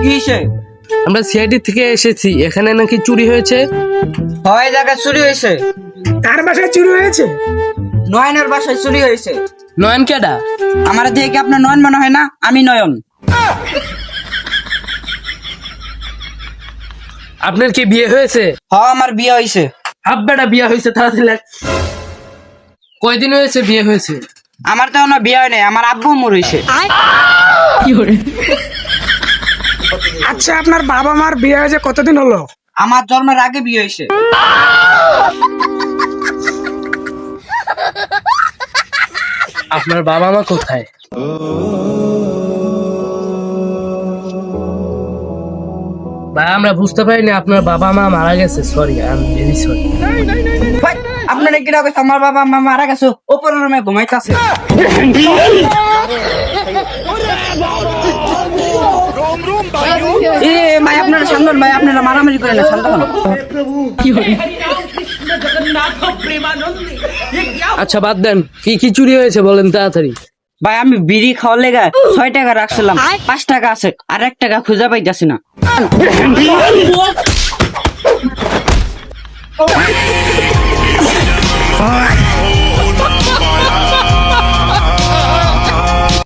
কিসে? আমরা সিআইডি থেকে এসেছি, এখানে নাকি চুরি হয়েছে। হয় জায়গায় চুরি হয়েছে। কার বাসায় চুরি হয়েছে? নয়নের বাসায় চুরি হয়েছে। নয়ন কেডা? আমার দিয়ে কি আপনার নয়ন মনে হয় না? আমি নয়ন। আপনার কি বিয়ে হয়েছে? আমার বিয়ে হয়েছে। আব্বাটা বিয়ে হয়েছে, তাড়াতাড়ি লেখ। কয়দিন হয়েছে বিয়ে হয়েছে? আমার তো এখনো বিয়ে হয় নাই, আমার আব্বু মোর হয়েছে। আচ্ছা, আপনার বাবা মার বিয়ে হয়েছে কতদিন হলো? আমার জন্মের আগে বিয়ে হয়েছে। আপনার বাবা মা কোথায়? ভাই আমরা বুঝতে পারিনি আপনার বাবা মা মারা গেছে। Sorry, I am very sorry. ভাই, আপনারা কি রাখছে? আমার বাবা মা মারা গেছে, উপরের রুমে ঘুমাইতেছে। এ ভাই, আপনারা সামনে ভাই, আপনারা মারামারি করেন না, শান্ত হন। আচ্ছা বাদ দেন, কি কি চুরি হয়েছে বলেন তাড়াতাড়ি। ভাই, আমি বিড়ি খাওয়ার লেগে 6 টাকা রাখছিলাম, 5 টাকা আছে, আর 1 টাকা খুঁজে পাইতেছি না।